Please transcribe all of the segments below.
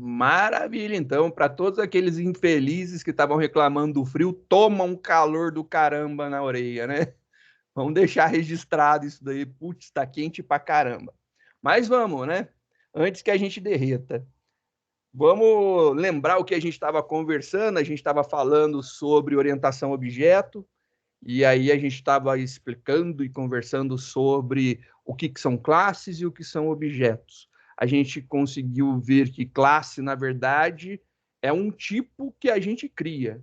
Maravilha, então, para todos aqueles infelizes que estavam reclamando do frio, toma um calor do caramba na orelha, né? Vamos deixar registrado isso daí. Putz, tá quente pra caramba. Mas vamos, né? Antes que a gente derreta. Vamos lembrar o que a gente estava conversando. A gente estava falando sobre orientação a objeto, e aí a gente estava explicando e conversando sobre o que são classes e o que são objetos. A gente conseguiu ver que classe, na verdade, é um tipo que a gente cria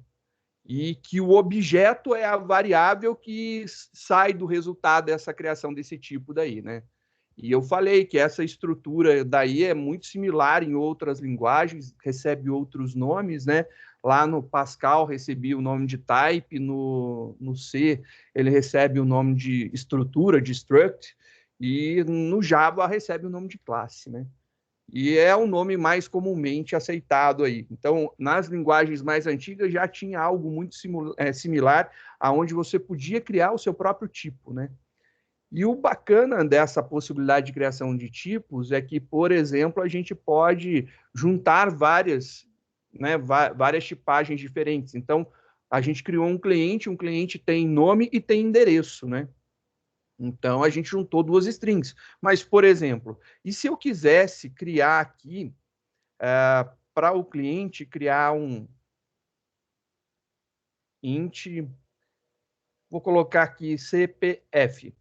e que o objeto é a variável que sai do resultado dessa criação desse tipo daí, né? E eu falei que essa estrutura daí é muito similar em outras linguagens, recebe outros nomes, né? Lá no Pascal recebia o nome de type, no C ele recebe o nome de estrutura, de struct, e no Java recebe o nome de classe, né? E é o nome mais comumente aceitado aí. Então, nas linguagens mais antigas já tinha algo muito similar, aonde você podia criar o seu próprio tipo, né? E o bacana dessa possibilidade de criação de tipos é que, por exemplo, a gente pode juntar várias, né, várias tipagens diferentes. Então, a gente criou um cliente tem nome e tem endereço, né? Então, a gente juntou duas strings. Mas, por exemplo, e se eu quisesse criar aqui, para o cliente, criar um int, vou colocar aqui CPF.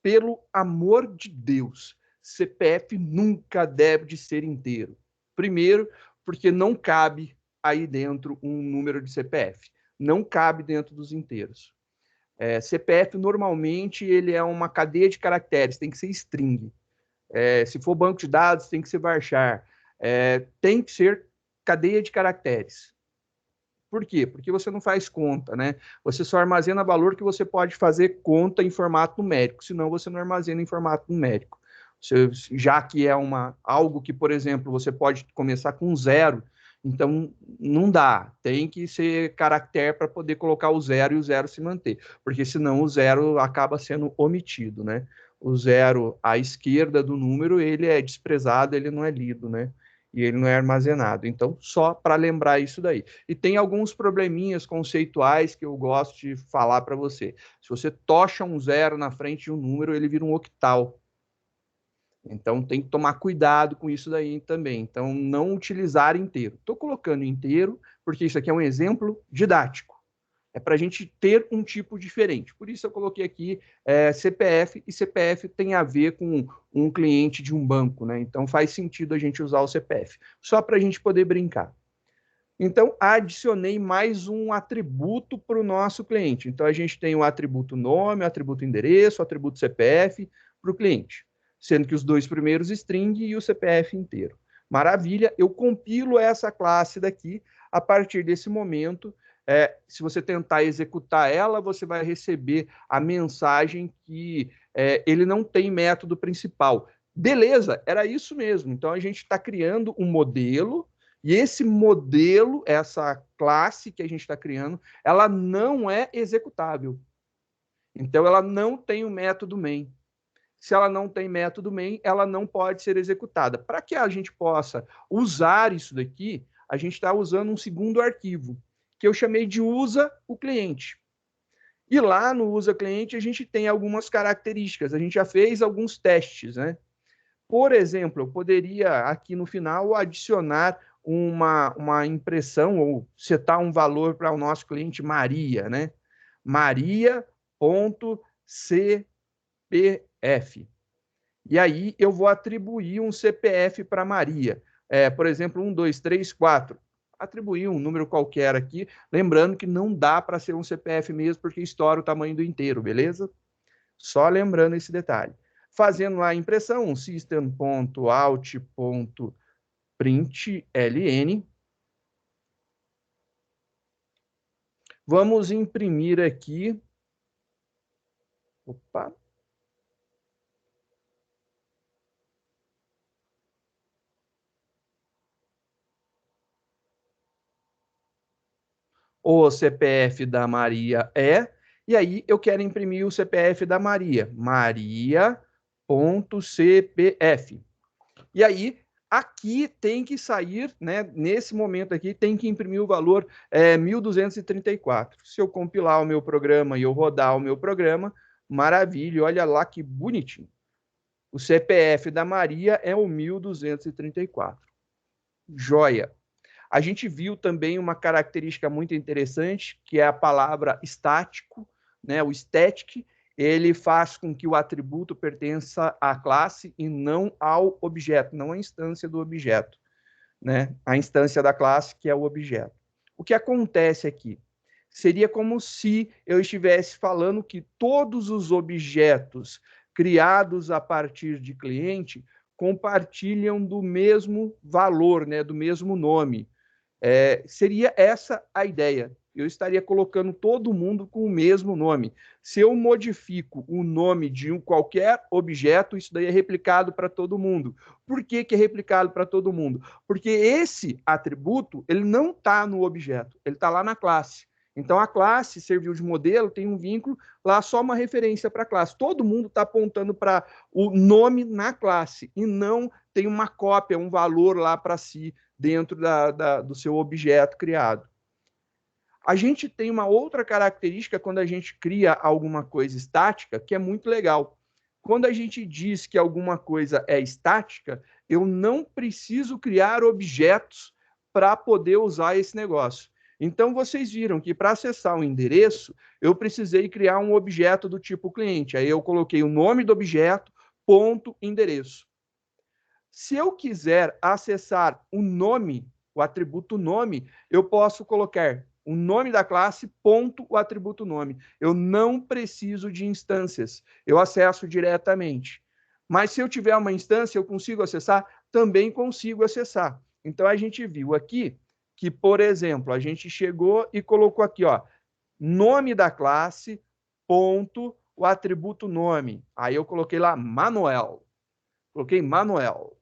Pelo amor de Deus, CPF nunca deve de ser inteiro. Primeiro, porque não cabe aí dentro um número de CPF. Não cabe dentro dos inteiros. CPF, normalmente, ele é uma cadeia de caracteres, tem que ser string. Se for banco de dados, tem que ser varchar. Tem que ser cadeia de caracteres. Por quê? Porque você não faz conta, né? Você só armazena valor que você pode fazer conta em formato numérico, senão você não armazena em formato numérico. Já que é algo que, por exemplo, você pode começar com zero, então não dá. Tem que ser caractere para poder colocar o zero e o zero se manter, porque senão o zero acaba sendo omitido, né? O zero à esquerda do número, ele é desprezado, ele não é lido, né? E ele não é armazenado. Então, só para lembrar isso daí. E tem alguns probleminhas conceituais que eu gosto de falar para você. Se você tocha um zero na frente de um número, ele vira um octal. Então, tem que tomar cuidado com isso daí também. Então, não utilizar inteiro. Estou colocando inteiro, porque isso aqui é um exemplo didático. É para a gente ter um tipo diferente. Por isso eu coloquei aqui CPF, e CPF tem a ver com um cliente de um banco, né? Então faz sentido a gente usar o CPF, só para a gente poder brincar. Então, adicionei mais um atributo para o nosso cliente. Então, a gente tem o atributo nome, o atributo endereço, o atributo CPF para o cliente, sendo que os dois primeiros string e o CPF inteiro. Maravilha, eu compilo essa classe daqui. A partir desse momento, se você tentar executar ela, você vai receber a mensagem que ele não tem método principal. Beleza, era isso mesmo. Então, a gente está criando um modelo, e esse modelo, essa classe que a gente está criando, ela não é executável. Então, ela não tem o método main. Se ela não tem método main, ela não pode ser executada. Para que a gente possa usar isso daqui, a gente está usando um segundo arquivo, que eu chamei de usa o cliente. E lá no usa cliente, a gente tem algumas características. A gente já fez alguns testes, né? Por exemplo, eu poderia aqui no final adicionar uma impressão ou setar um valor para o nosso cliente Maria, né? Maria.cpf. E aí eu vou atribuir um CPF para Maria. Por exemplo, 1, 2, 3, 4. Atribuir um número qualquer aqui, lembrando que não dá para ser um CPF mesmo, porque estoura o tamanho do inteiro, beleza? Só lembrando esse detalhe. Fazendo lá a impressão, system.out.println. Vamos imprimir aqui. Opa. O CPF da Maria e aí eu quero imprimir o CPF da Maria. Maria.cpf. E aí Aqui tem que sair, né, nesse momento aqui, tem que imprimir o valor 1234. Se eu compilar o meu programa e eu rodar o meu programa, maravilha, olha lá que bonitinho. O CPF da Maria é o 1234. Joia. A gente viu também uma característica muito interessante, que é a palavra estático, né? O static, ele faz com que o atributo pertença à classe e não ao objeto, não à instância do objeto, né? A instância da classe que é o objeto. O que acontece aqui? Seria como se eu estivesse falando que todos os objetos criados a partir de cliente compartilham do mesmo valor, né, do mesmo nome. Seria essa a ideia. Eu estaria colocando todo mundo com o mesmo nome. Se eu modifico o nome de qualquer objeto, isso daí é replicado para todo mundo. Por que, que é replicado para todo mundo? Porque esse atributo ele não está no objeto, ele está lá na classe. Então, a classe serviu de modelo, tem um vínculo, lá só uma referência para a classe. Todo mundo está apontando para o nome na classe e não tem uma cópia, um valor lá para si dentro do seu objeto criado. A gente tem uma outra característica quando a gente cria alguma coisa estática, que é muito legal. Quando a gente diz que alguma coisa é estática, eu não preciso criar objetos para poder usar esse negócio. Então, vocês viram que para acessar o endereço, eu precisei criar um objeto do tipo cliente. Aí eu coloquei o nome do objeto, ponto, endereço. Se eu quiser acessar o nome, o atributo nome, eu posso colocar o nome da classe, ponto, o atributo nome. Eu não preciso de instâncias, eu acesso diretamente. Mas se eu tiver uma instância, eu consigo acessar? Também consigo acessar. Então, a gente viu aqui que, por exemplo, a gente chegou e colocou aqui, ó, nome da classe, ponto, o atributo nome. Aí eu coloquei lá Manuel. Coloquei Manuel.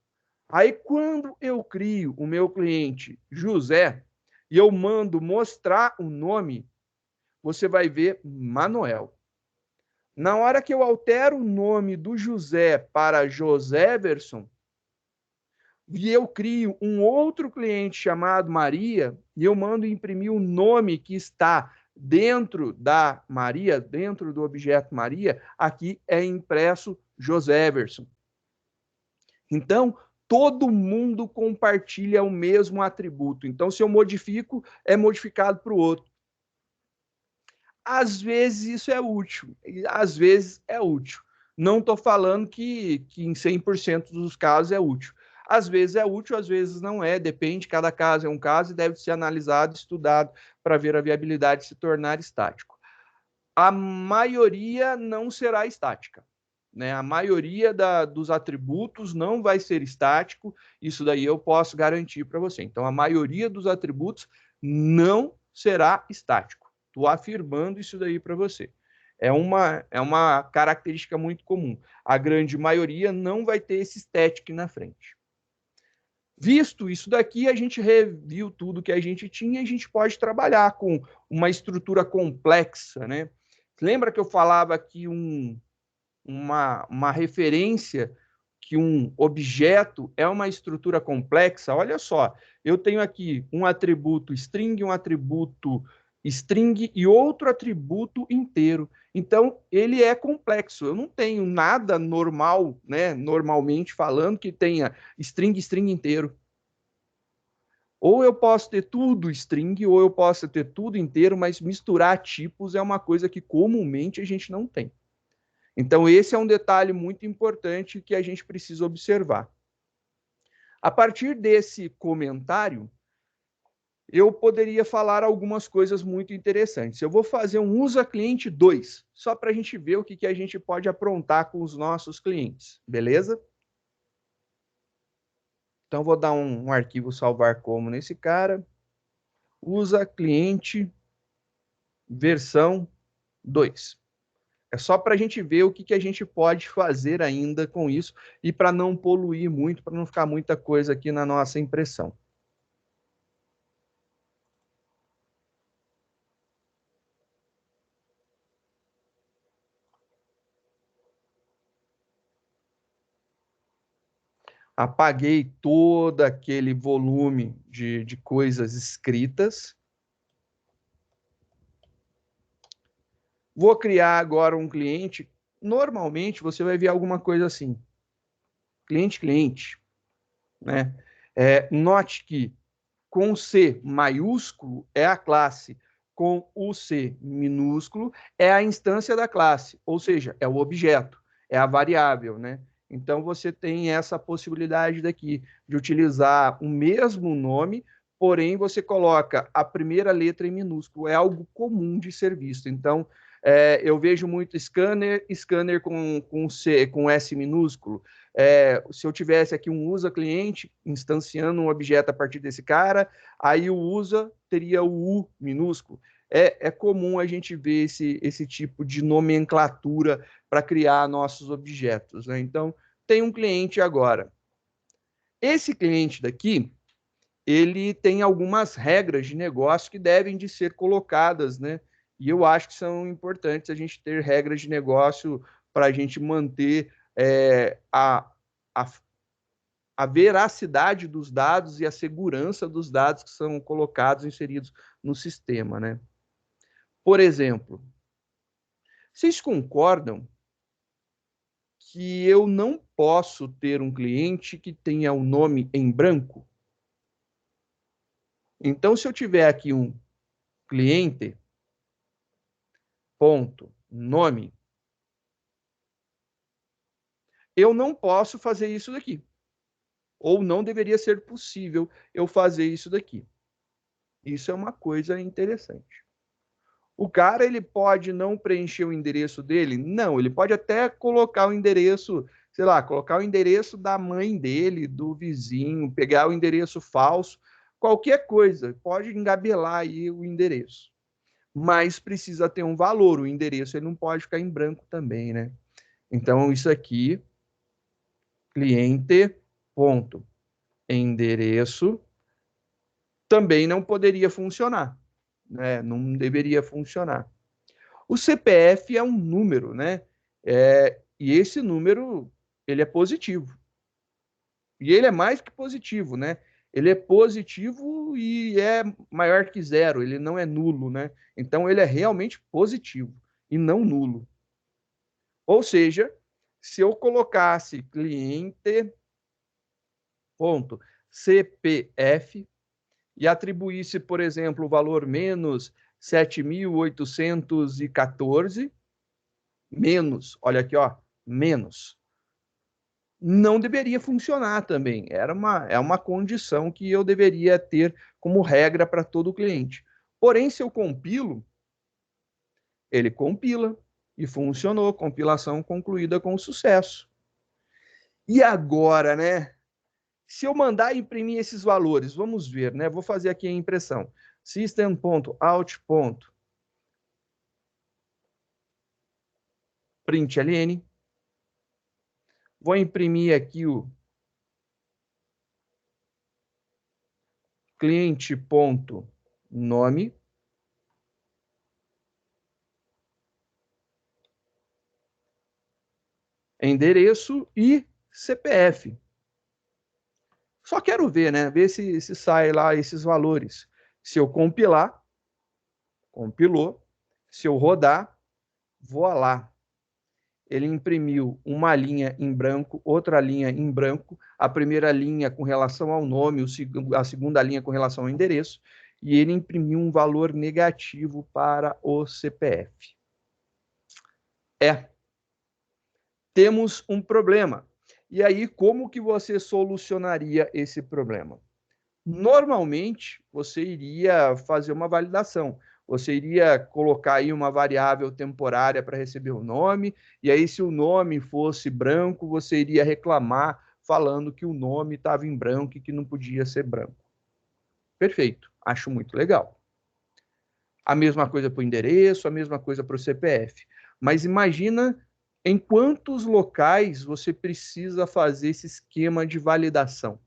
Aí, quando eu crio o meu cliente José e eu mando mostrar o nome, você vai ver Manuel. Na hora que eu altero o nome do José para Joséverson, e eu crio um outro cliente chamado Maria, e eu mando imprimir o nome que está dentro da Maria, dentro do objeto Maria, aqui é impresso Joséverson. Então, todo mundo compartilha o mesmo atributo. Então, se eu modifico, é modificado para o outro. Às vezes isso é útil, às vezes é útil. Não estou falando que em 100% dos casos é útil. Às vezes é útil, às vezes não é, depende, cada caso é um caso e deve ser analisado, estudado para ver a viabilidade de se tornar estático. A maioria não será estática. Né? A maioria dos atributos não vai ser estático, isso daí eu posso garantir para você. Então, a maioria dos atributos não será estático. Estou afirmando isso daí para você. É uma característica muito comum. A grande maioria não vai ter esse static na frente. Visto isso daqui, a gente reviu tudo que a gente tinha e a gente pode trabalhar com uma estrutura complexa, né? Lembra que eu falava que uma referência, que um objeto é uma estrutura complexa? Olha só, eu tenho aqui um atributo string e outro atributo inteiro. Então, ele é complexo. Eu não tenho nada normal, né, normalmente falando, que tenha string inteiro. Ou eu posso ter tudo string, ou eu posso ter tudo inteiro, mas misturar tipos é uma coisa que comumente a gente não tem. Então, esse é um detalhe muito importante que a gente precisa observar. A partir desse comentário, eu poderia falar algumas coisas muito interessantes. Eu vou fazer um usa cliente 2, só para a gente ver o que a gente pode aprontar com os nossos clientes, beleza? Então, vou dar um arquivo salvar como nesse cara. Usa cliente versão 2. É só para a gente ver o que a gente pode fazer ainda com isso e para não poluir muito, para não ficar muita coisa aqui na nossa impressão. Apaguei todo aquele volume de coisas escritas. Vou criar agora um cliente. Normalmente, você vai ver alguma coisa assim. Cliente, né? Note que com C maiúsculo é a classe, com o C minúsculo é a instância da classe, ou seja, é o objeto, é a variável, né? Então, você tem essa possibilidade daqui de utilizar o mesmo nome, porém, você coloca a primeira letra em minúsculo. É algo comum de ser visto. Então, eu vejo muito scanner com S minúsculo. Se eu tivesse aqui um usa cliente instanciando um objeto a partir desse cara, aí o usa teria o U minúsculo. É comum a gente ver esse tipo de nomenclatura para criar nossos objetos, né? Então, tem um cliente agora. Esse cliente daqui, ele tem algumas regras de negócio que devem de ser colocadas, né? E eu acho que são importantes a gente ter regras de negócio para a gente manter a, a veracidade dos dados e a segurança dos dados que são colocados, inseridos no sistema, né? Por exemplo, vocês concordam que eu não posso ter um cliente que tenha o nome em branco? Então, se eu tiver aqui um cliente, ponto, nome, eu não posso fazer isso daqui. Ou não deveria ser possível eu fazer isso daqui. Isso é uma coisa interessante. O cara, ele pode não preencher o endereço dele? Não, ele pode até colocar o endereço, sei lá, colocar o endereço da mãe dele, do vizinho, pegar o endereço falso, qualquer coisa, pode engabelar aí o endereço. Mas precisa ter um valor, o endereço ele não pode ficar em branco também, né? Então, isso aqui, cliente, ponto, endereço, também não poderia funcionar, né? Não deveria funcionar. O CPF é um número, né? E esse número, ele é positivo. E ele é mais que positivo, né? Ele é positivo e é maior que zero, ele não é nulo, né? Então, ele é realmente positivo e não nulo. Ou seja, se eu colocasse cliente, ponto, CPF, e atribuísse, por exemplo, o valor menos 7.814, menos, olha aqui, ó, menos, não deveria funcionar também. É uma condição que eu deveria ter como regra para todo cliente. Porém, se eu compilo, ele compila e funcionou, compilação concluída com sucesso. E agora, né? Se eu mandar imprimir esses valores, vamos ver, né? Vou fazer aqui a impressão. System.out.println. Vou imprimir aqui o cliente.nome. Endereço e CPF. Só quero ver, né? Ver se sai lá esses valores. Se eu compilar, compilou. Se eu rodar, vou lá. Ele imprimiu uma linha em branco, outra linha em branco, a primeira linha com relação ao nome, a segunda linha com relação ao endereço, e ele imprimiu um valor negativo para o CPF. Temos um problema. E aí, como que você solucionaria esse problema? Normalmente, você iria fazer uma validação. Você iria colocar aí uma variável temporária para receber o nome, e aí, se o nome fosse branco, você iria reclamar falando que o nome estava em branco e que não podia ser branco. Perfeito, acho muito legal. A mesma coisa para o endereço, a mesma coisa para o CPF. Mas imagina em quantos locais você precisa fazer esse esquema de validação.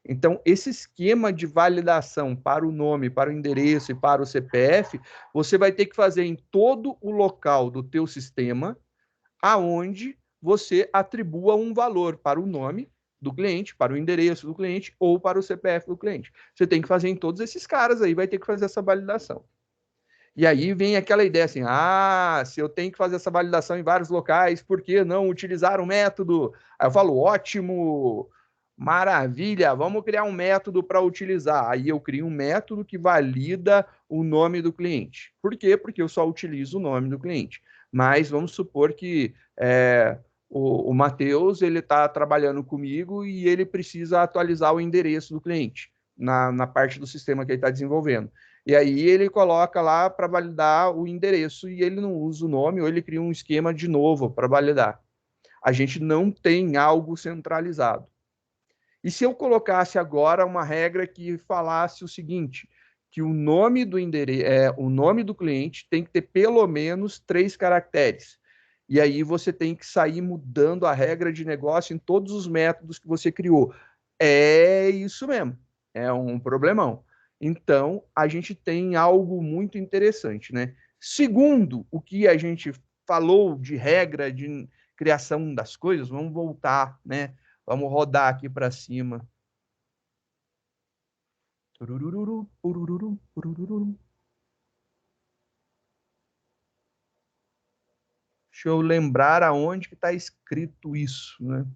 Então, esse esquema de validação para o nome, para o endereço e para o CPF, você vai ter que fazer em todo o local do teu sistema, aonde você atribua um valor para o nome do cliente, para o endereço do cliente ou para o CPF do cliente. Você tem que fazer em todos esses caras aí, vai ter que fazer essa validação. E aí vem aquela ideia assim, se eu tenho que fazer essa validação em vários locais, por que não utilizar um método? Aí eu falo, ótimo, maravilha, vamos criar um método para utilizar. Aí eu crio um método que valida o nome do cliente. Por quê? Porque eu só utilizo o nome do cliente. Mas vamos supor que o Matheus ele está trabalhando comigo e ele precisa atualizar o endereço do cliente na parte do sistema que ele está desenvolvendo. E aí ele coloca lá para validar o endereço e ele não usa o nome ou ele cria um esquema de novo para validar. A gente não tem algo centralizado. E se eu colocasse agora uma regra que falasse o seguinte, que o nome do o nome do cliente tem que ter pelo menos 3 caracteres. E aí você tem que sair mudando a regra de negócio em todos os métodos que você criou. É isso mesmo. É um problemão. Então, a gente tem algo muito interessante, né? Segundo o que a gente falou de regra de criação das coisas, vamos voltar, né? Vamos rodar aqui para cima. Turururu, purururu, purururu. Deixa eu lembrar aonde que está escrito isso, né?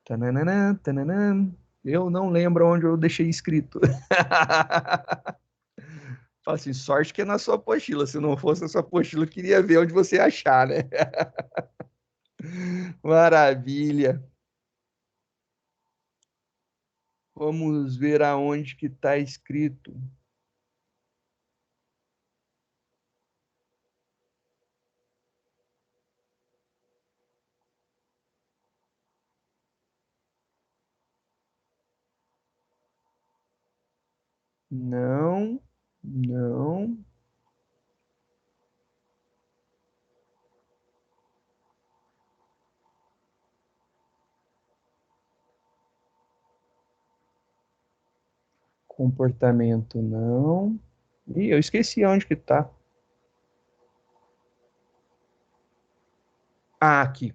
Tananã, tananã. Eu não lembro onde eu deixei escrito. Fala assim, sorte que é na sua apostila. Se não fosse na sua apostila, eu queria ver onde você achar, né? Maravilha. Vamos ver aonde que está escrito. Não, não. Comportamento, não. Ih, eu esqueci onde que tá. Ah, aqui.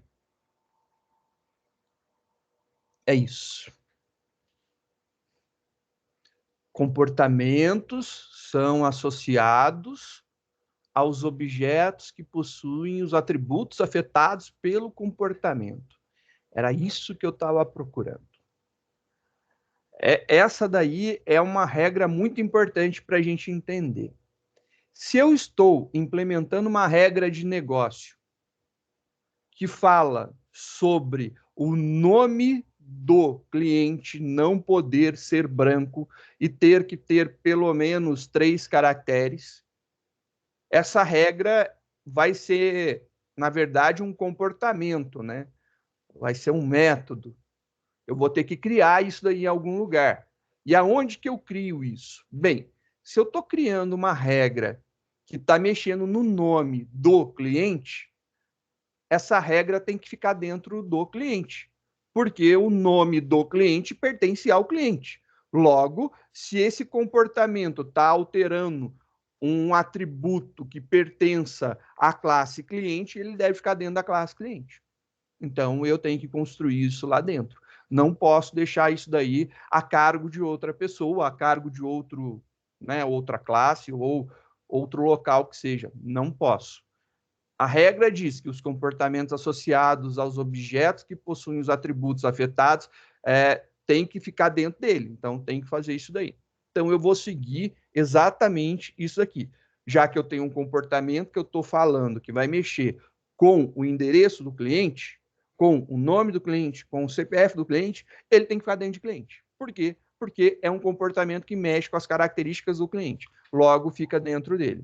É isso. Comportamentos são associados aos objetos que possuem os atributos afetados pelo comportamento. Era isso que eu estava procurando. Essa daí é uma regra muito importante para a gente entender. Se eu estou implementando uma regra de negócio que fala sobre o nome do cliente não poder ser branco e ter que ter pelo menos 3 caracteres, essa regra vai ser, na verdade, um comportamento, né? Vai ser um método. Eu vou ter que criar isso daí em algum lugar. E aonde que eu crio isso? Bem, se eu estou criando uma regra que está mexendo no nome do cliente, essa regra tem que ficar dentro do cliente, porque o nome do cliente pertence ao cliente. Logo, se esse comportamento está alterando um atributo que pertença à classe cliente, ele deve ficar dentro da classe cliente. Então, eu tenho que construir isso lá dentro. Não posso deixar isso daí a cargo de outra pessoa, a cargo de outro, né, outra classe ou outro local que seja. Não posso. A regra diz que os comportamentos associados aos objetos que possuem os atributos afetados têm que ficar dentro dele. Então, tem que fazer isso daí. Então, eu vou seguir exatamente isso aqui. Já que eu tenho um comportamento que eu estou falando que vai mexer com o endereço do cliente, com o nome do cliente, com o CPF do cliente, ele tem que ficar dentro de cliente. Por quê? Porque é um comportamento que mexe com as características do cliente. Logo, fica dentro dele.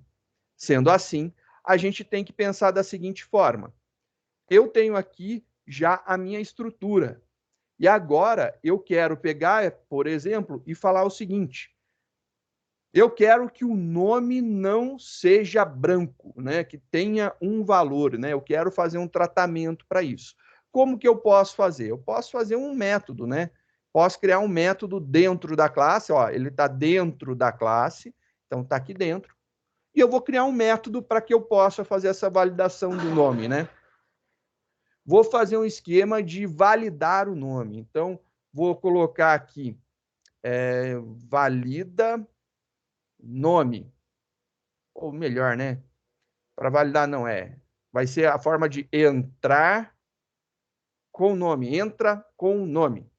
Sendo assim, a gente tem que pensar da seguinte forma: eu tenho aqui já a minha estrutura. E agora eu quero pegar, por exemplo, e falar o seguinte: eu quero que o nome não seja branco, né? Que tenha um valor, né? Eu quero fazer um tratamento para isso. Como que eu posso fazer? Eu posso fazer um método, né? Posso criar um método dentro da classe, ó, ele está dentro da classe, então está aqui dentro. E eu vou criar um método para que eu possa fazer essa validação do nome, né? Vou fazer um esquema de validar o nome. Então, vou colocar aqui, valida nome. Ou melhor, né? Para validar não é. Vai ser a forma de entrar com o nome. Entra com o nome.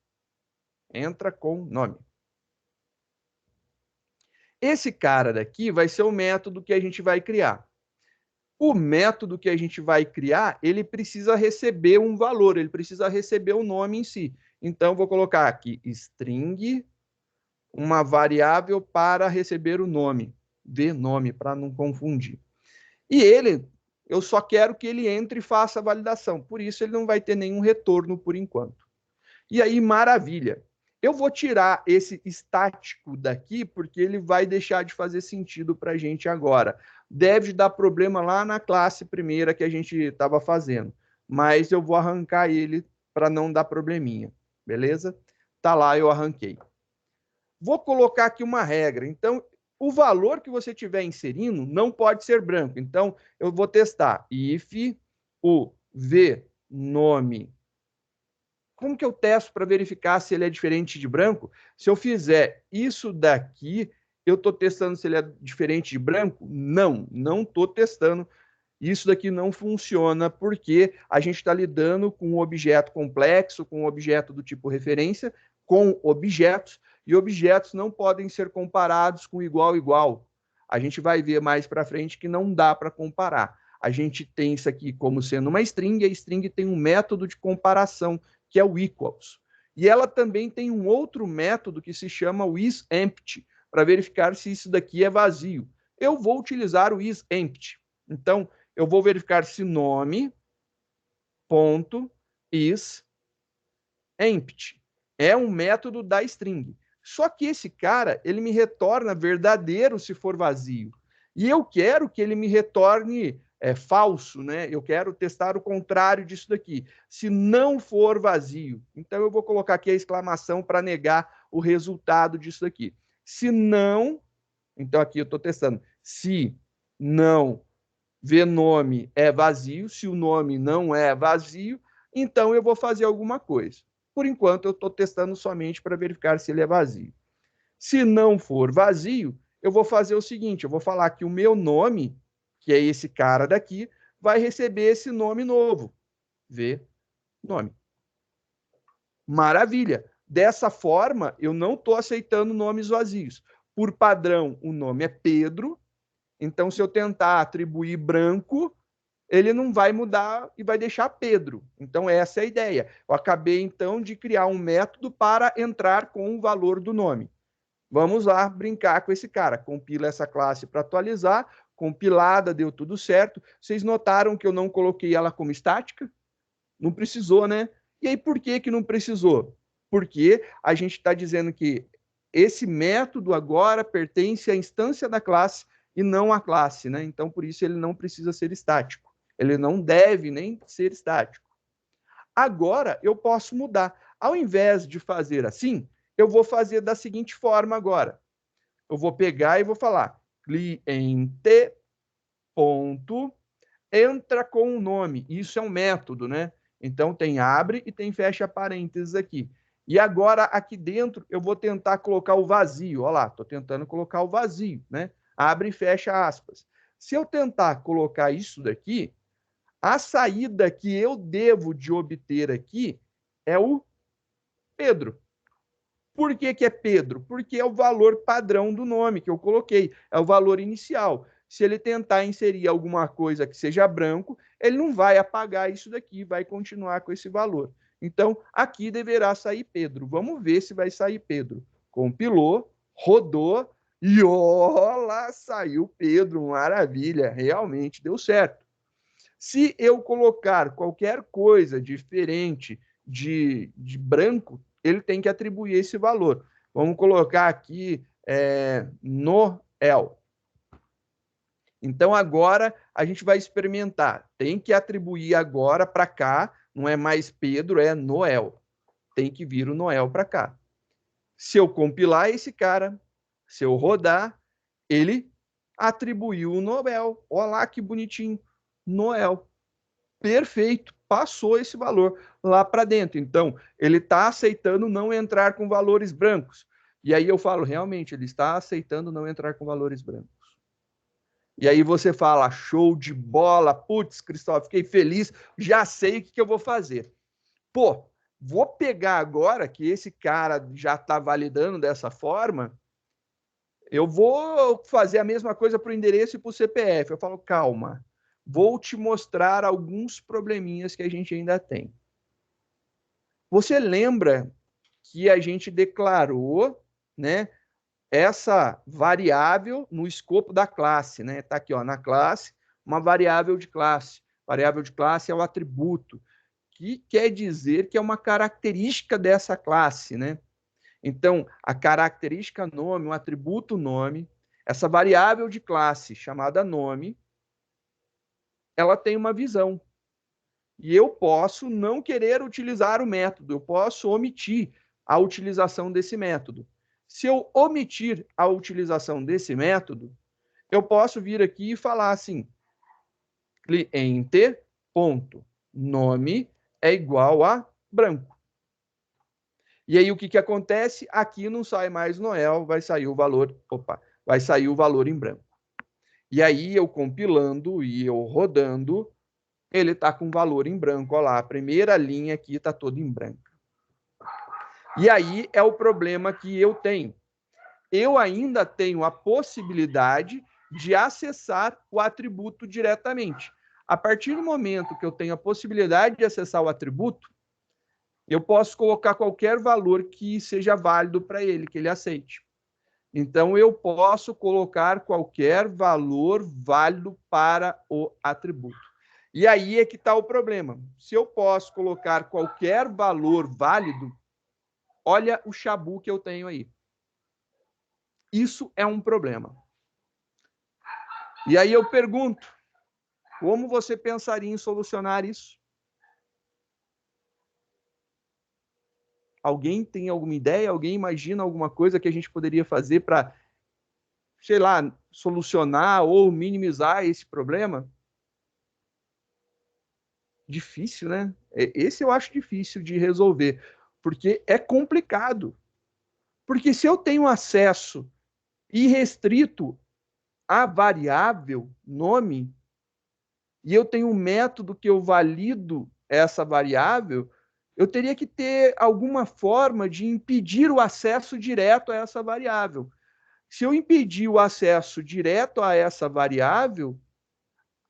Entra com o nome. Esse cara daqui vai ser o método que a gente vai criar. O método que a gente vai criar, ele precisa receber um valor, ele precisa receber o nome em si. Então, vou colocar aqui string, uma variável para receber o nome. V nome, para não confundir. E ele, eu só quero que ele entre e faça a validação. Por isso, ele não vai ter nenhum retorno por enquanto. E aí, maravilha. Eu vou tirar esse estático daqui, porque ele vai deixar de fazer sentido para a gente agora. Deve dar problema lá na classe primeira que a gente estava fazendo. Mas eu vou arrancar ele para não dar probleminha. Beleza? Tá lá, eu arranquei. Vou colocar aqui uma regra. Então, o valor que você estiver inserindo não pode ser branco. Então, eu vou testar if o v nome. Como que eu testo para verificar se ele é diferente de branco? Se eu fizer isso daqui, eu estou testando se ele é diferente de branco? Não, não estou testando. Isso daqui não funciona porque a gente está lidando com um objeto complexo, com um objeto do tipo referência, com objetos, e objetos não podem ser comparados com igual igual. A gente vai ver mais para frente que não dá para comparar. A gente tem isso aqui como sendo uma string, e a string tem um método de comparação, que é o equals. E ela também tem um outro método que se chama o isEmpty, para verificar se isso daqui é vazio. Eu vou utilizar o isEmpty. Então, eu vou verificar se nome ponto is empty é um método da string. Só que esse cara, ele me retorna verdadeiro se for vazio. E eu quero que ele me retorne falso, né? Eu quero testar o contrário disso daqui. Se não for vazio. Então, eu vou colocar aqui a exclamação para negar o resultado disso daqui. Se não, então aqui eu estou testando. Se não ver nome é vazio, se o nome não é vazio, então eu vou fazer alguma coisa. Por enquanto, eu estou testando somente para verificar se ele é vazio. Se não for vazio, eu vou fazer o seguinte, eu vou falar que o meu nome, que é esse cara daqui, vai receber esse nome novo. Ver nome. Maravilha. Dessa forma, eu não estou aceitando nomes vazios. Por padrão, o nome é Pedro. Então, se eu tentar atribuir branco, ele não vai mudar e vai deixar Pedro. Então, essa é a ideia. Eu acabei, então, de criar um método para entrar com o valor do nome. Vamos lá brincar com esse cara. Compila essa classe para atualizar. Compilada, deu tudo certo. Vocês notaram que eu não coloquei ela como estática? Não precisou, né? E aí, por que que não precisou? Porque a gente está dizendo que esse método agora pertence à instância da classe e não à classe, né? Então, por isso, ele não precisa ser estático. Ele não deve nem ser estático. Agora, eu posso mudar. Ao invés de fazer assim, eu vou fazer da seguinte forma agora. Eu vou pegar e vou falar cliente ponto entra com o nome. Isso é um método, né? Então, tem abre e tem fecha parênteses aqui. E agora, aqui dentro, eu vou tentar colocar o vazio. Olha lá, estou tentando colocar o vazio, né? Abre e fecha aspas. Se eu tentar colocar isso daqui, a saída que eu devo de obter aqui é o Pedro. Por que que é Pedro? Porque é o valor padrão do nome que eu coloquei, é o valor inicial. Se ele tentar inserir alguma coisa que seja branco, ele não vai apagar isso daqui, vai continuar com esse valor. Então, aqui deverá sair Pedro. Vamos ver se vai sair Pedro. Compilou, rodou e olha, saiu Pedro. Maravilha, realmente deu certo. Se eu colocar qualquer coisa diferente de branco, ele tem que atribuir esse valor. Vamos colocar aqui Noel. Então, agora a gente vai experimentar. Tem que atribuir agora para cá, não é mais Pedro, é Noel. Tem que vir o Noel para cá. Se eu compilar esse cara, se eu rodar, ele atribuiu o Noel. Olha lá que bonitinho. Noel. Perfeito. passou esse valor lá para dentro. Então, ele está aceitando não entrar com valores brancos. E aí eu falo, realmente, ele está aceitando não entrar com valores brancos. E aí você fala, show de bola, putz, Cristóvão, fiquei feliz, já sei o que eu vou fazer. Pô, vou pegar agora que esse cara já está validando dessa forma, eu vou fazer a mesma coisa para o endereço e para o CPF. Eu falo, calma, vou te mostrar alguns probleminhas que a gente ainda tem. Você lembra que a gente declarou, né, essa variável no escopo da classe, né? Tá aqui, ó, na classe, uma variável de classe. Variável de classe é o atributo, que quer dizer que é uma característica dessa classe, né? Então, a característica nome, o atributo nome, essa variável de classe chamada nome, ela tem uma visão. E eu posso não querer utilizar o método, eu posso omitir a utilização desse método. Se eu omitir a utilização desse método, eu posso vir aqui e falar assim, cliente.nome é igual a branco. E aí o que acontece? Aqui não sai mais Noel, vai sair o valor, vai sair o valor em branco. E aí eu compilando e eu rodando, ele está com valor em branco, olha lá, a primeira linha aqui está toda em branco. E aí é o problema que eu tenho. Eu ainda tenho a possibilidade de acessar o atributo diretamente. A partir do momento que eu tenho a possibilidade de acessar o atributo, eu posso colocar qualquer valor que seja válido para ele, que ele aceite. Então, eu posso colocar qualquer valor válido para o atributo. E aí é que está o problema. Se eu posso colocar qualquer valor válido, olha o chabu que eu tenho aí. Isso é um problema. E aí eu pergunto, como você pensaria em solucionar isso? Alguém tem alguma ideia? Alguém imagina alguma coisa que a gente poderia fazer para, sei lá, solucionar ou minimizar esse problema? Difícil, né? Esse eu acho difícil de resolver, porque é complicado. Porque se eu tenho acesso irrestrito à variável nome, e eu tenho um método que eu valido essa variável, eu teria que ter alguma forma de impedir o acesso direto a essa variável. Se eu impedir o acesso direto a essa variável,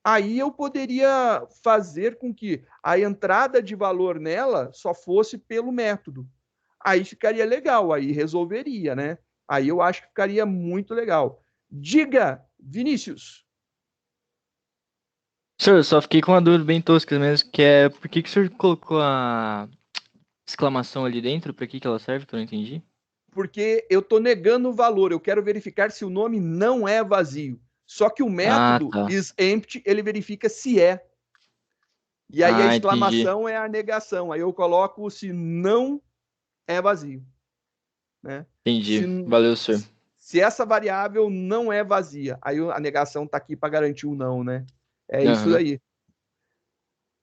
aí eu poderia fazer com que a entrada de valor nela só fosse pelo método. Aí ficaria legal, aí resolveria, né? Aí eu acho que ficaria muito legal. Diga, Vinícius. Senhor, eu só fiquei com uma dúvida bem tosca mesmo, que é por que que o senhor colocou a exclamação ali dentro? Pra que que ela serve? Que eu não entendi. Porque eu estou negando o valor, eu quero verificar se o nome não é vazio. Só que o Ah, método tá. isEmpty, ele verifica se é. E aí a Ah, entendi. exclamação é a negação. Aí eu coloco se não é vazio. Né? Se, Entendi. Valeu, senhor. se essa variável não é vazia, aí a negação está aqui para garantir o não, né? É isso Aham, aí.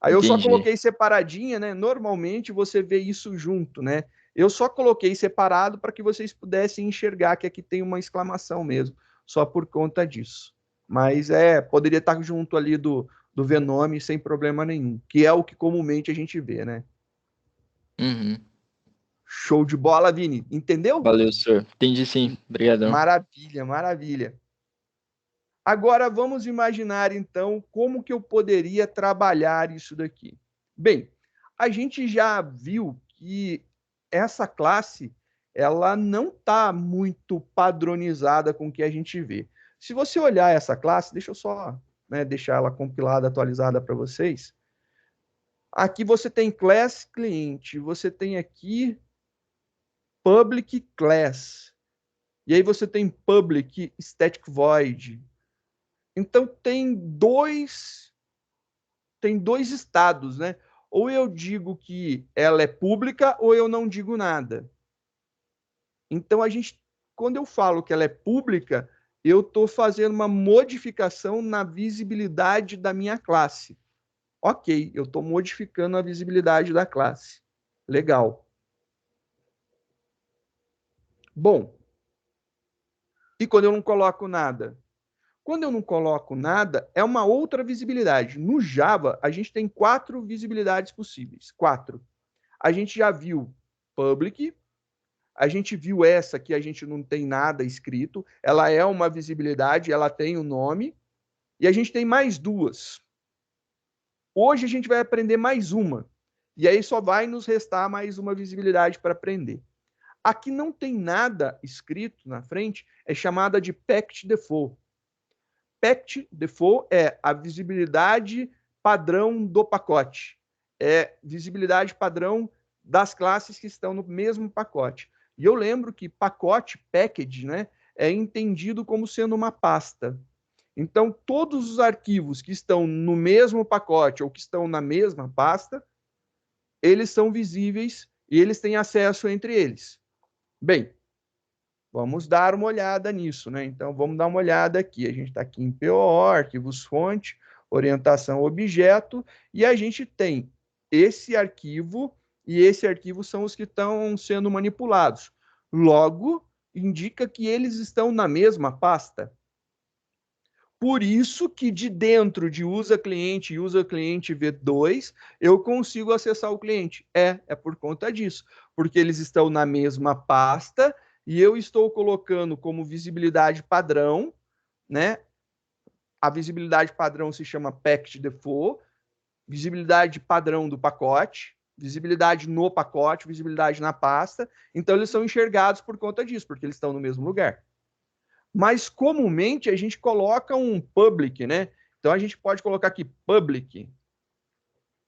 Aí eu só entendi. coloquei separadinha, né? Normalmente você vê isso junto, né? Eu só coloquei separado para que vocês pudessem enxergar que aqui tem uma exclamação mesmo, só por conta disso. Mas poderia estar junto ali do Venome sem problema nenhum, que é o que comumente a gente vê, né? Uhum. Show de bola, Vini. Entendeu? Valeu, senhor. Entendi sim. Obrigadão. Maravilha, maravilha. Agora vamos imaginar então como que eu poderia trabalhar isso daqui. Bem, a gente já viu que essa classe ela não está muito padronizada com o que a gente vê. Se você olhar essa classe, deixa eu só deixar ela compilada, atualizada para vocês. Aqui você tem class cliente, você tem aqui public class, e aí você tem public static void. Então tem dois estados, né? Ou eu digo que ela é pública ou eu não digo nada. Então quando eu falo que ela é pública, eu estou fazendo uma modificação na visibilidade da minha classe. Ok, eu estou modificando a visibilidade da classe. Legal. Bom, e quando eu não coloco nada? Quando eu não coloco nada, é uma outra visibilidade. No Java, a gente tem 4 visibilidades possíveis. 4. A gente já viu public, a gente viu essa que a gente não tem nada escrito, ela é uma visibilidade, ela tem o nome, e a gente tem mais 2. Hoje a gente vai aprender mais uma, e aí só vai nos restar mais uma visibilidade para aprender. Aqui não tem nada escrito na frente, é chamada de packed default. Packed default é a visibilidade padrão do pacote. É visibilidade padrão das classes que estão no mesmo pacote. E eu lembro que pacote, package, né, é entendido como sendo uma pasta. Então, todos os arquivos que estão no mesmo pacote ou que estão na mesma pasta, eles são visíveis e eles têm acesso entre eles. Bem, vamos dar uma olhada nisso, né? Então, vamos dar uma olhada aqui. A gente está aqui em PO, arquivos fonte, orientação objeto, e a gente tem esse arquivo, e esse arquivo são os que estão sendo manipulados. Logo, indica que eles estão na mesma pasta. Por isso que de dentro de usa cliente e usa cliente V2, eu consigo acessar o cliente. É por conta disso, porque eles estão na mesma pasta e eu estou colocando como visibilidade padrão, né? A visibilidade padrão se chama package default, visibilidade padrão do pacote, visibilidade no pacote, visibilidade na pasta. Então eles são enxergados por conta disso, porque eles estão no mesmo lugar. Mas comumente a gente coloca um public, né? Então a gente pode colocar aqui public.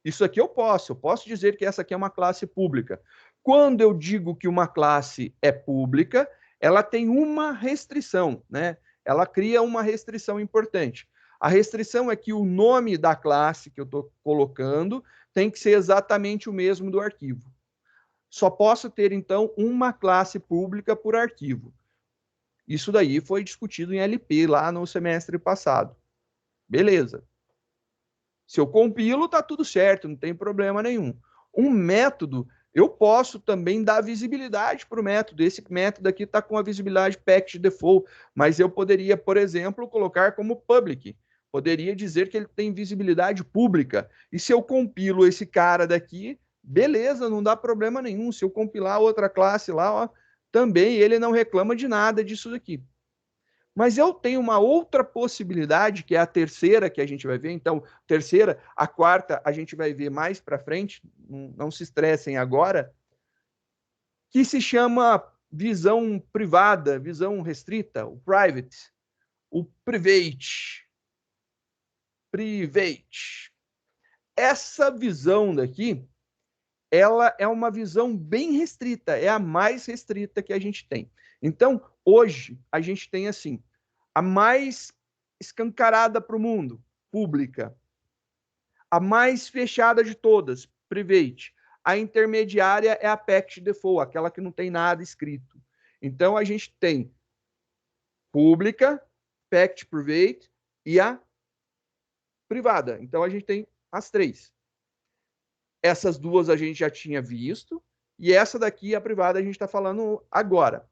Isso aqui eu posso dizer que essa aqui é uma classe pública. Quando eu digo que uma classe é pública, ela tem uma restrição, né? Ela cria uma restrição importante. A restrição é que o nome da classe que eu estou colocando tem que ser exatamente o mesmo do arquivo. Só posso ter, então, uma classe pública por arquivo. Isso daí foi discutido em LP lá no semestre passado. Beleza. Se eu compilo, está tudo certo, não tem problema nenhum. Um método, eu posso também dar visibilidade para o método. Esse método aqui está com a visibilidade package default, mas eu poderia, por exemplo, colocar como public. Poderia dizer que ele tem visibilidade pública. E se eu compilo esse cara daqui, beleza, não dá problema nenhum. Se eu compilar outra classe lá, ó, também ele não reclama de nada disso daqui. Mas eu tenho uma outra possibilidade, que é a terceira que a gente vai ver. Então, terceira, a quarta a gente vai ver mais para frente, não se estressem agora, que se chama visão privada, visão restrita, o private, o private. Private. Essa visão daqui, ela é uma visão bem restrita, é a mais restrita que a gente tem. Então, hoje, a gente tem assim, a mais escancarada para o mundo, pública. A mais fechada de todas, private. A intermediária é a package default, aquela que não tem nada escrito. Então, a gente tem pública, package private e a privada. Então, a gente tem as 3. Essas 2 a gente já tinha visto, e essa daqui, a privada, a gente está falando agora.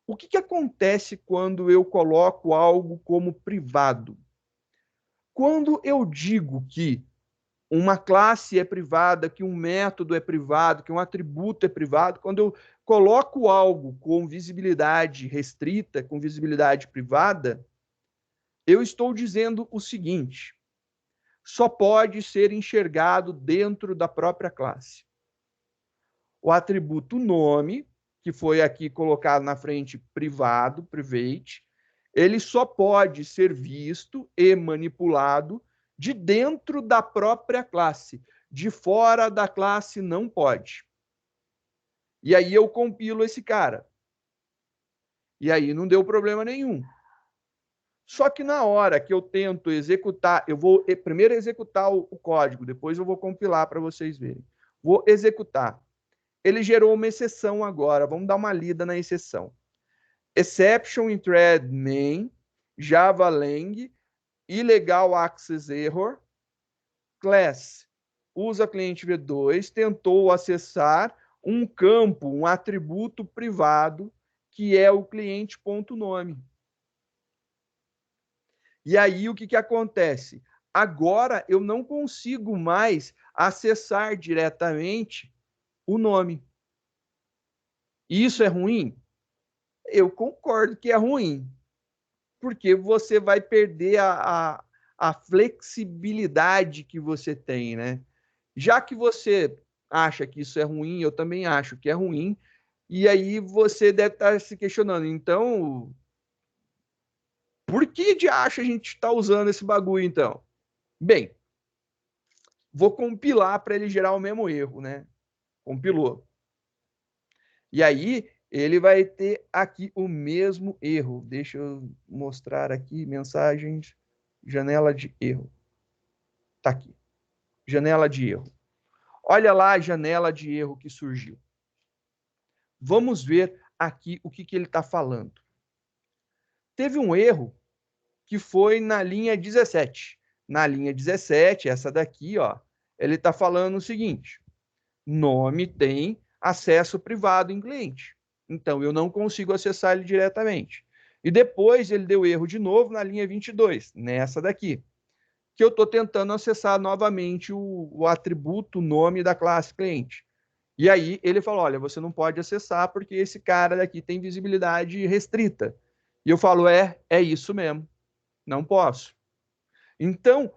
O que acontece quando eu coloco algo como privado? Quando eu digo que uma classe é privada, que um método é privado, que um atributo é privado, quando eu coloco algo com visibilidade restrita, com visibilidade privada, eu estou dizendo o seguinte: só pode ser enxergado dentro da própria classe. O atributo nome, que foi aqui colocado na frente privado, private, ele só pode ser visto e manipulado de dentro da própria classe. De fora da classe não pode. E aí eu compilo esse cara. E aí não deu problema nenhum. Só que na hora que eu tento executar, eu vou primeiro executar o código, depois eu vou compilar para vocês verem. Vou executar. Ele gerou uma exceção agora. Vamos dar uma lida na exceção. Exception in thread main, Java lang, illegal access error, class usa cliente V2, tentou acessar um campo, um atributo privado, que é o cliente.nome. E aí, o que acontece? Agora, eu não consigo mais acessar diretamente o nome. Isso é ruim? Eu concordo que é ruim, porque você vai perder a flexibilidade que você tem, né? Já que você acha que isso é ruim, eu também acho que é ruim, e aí você deve estar se questionando, então, por que de acha a gente está usando esse bagulho, então? Bem, vou compilar para ele gerar o mesmo erro, né? Compilou. E aí, ele vai ter aqui o mesmo erro. Deixa eu mostrar aqui, mensagens, janela de erro. Tá aqui, janela de erro. Olha lá a janela de erro que surgiu. Vamos ver aqui o que ele está falando. Teve um erro que foi na linha 17. Na linha 17, essa daqui, ó, ele está falando o seguinte: nome tem acesso privado em cliente. Então, eu não consigo acessar ele diretamente. E depois ele deu erro de novo na linha 22, nessa daqui, que eu estou tentando acessar novamente o atributo nome da classe cliente. E aí ele falou, olha, você não pode acessar porque esse cara daqui tem visibilidade restrita. E eu falo, é isso mesmo, não posso. Então,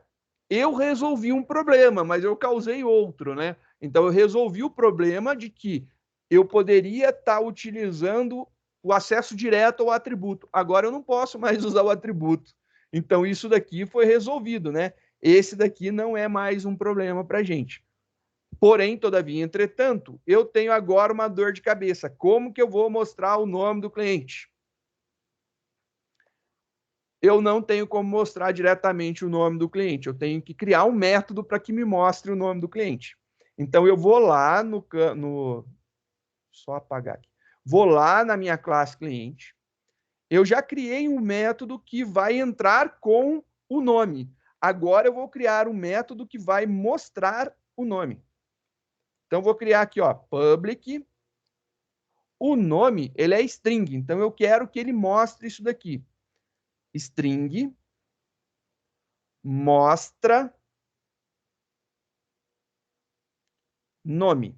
eu resolvi um problema, mas eu causei outro, né? Então, eu resolvi o problema de que eu poderia estar utilizando o acesso direto ao atributo. Agora, eu não posso mais usar o atributo. Então, isso daqui foi resolvido, né? Esse daqui não é mais um problema para a gente. Porém, todavia, entretanto, eu tenho agora uma dor de cabeça. Como que eu vou mostrar o nome do cliente? Eu não tenho como mostrar diretamente o nome do cliente. Eu tenho que criar um método para que me mostre o nome do cliente. Então, eu vou lá só apagar aqui. Vou lá na minha classe cliente. Eu já criei um método que vai entrar com o nome. Agora eu vou criar um método que vai mostrar o nome. Então, vou criar aqui, ó, public. O nome, ele é string. Então, eu quero que ele mostre isso daqui. String mostra nome.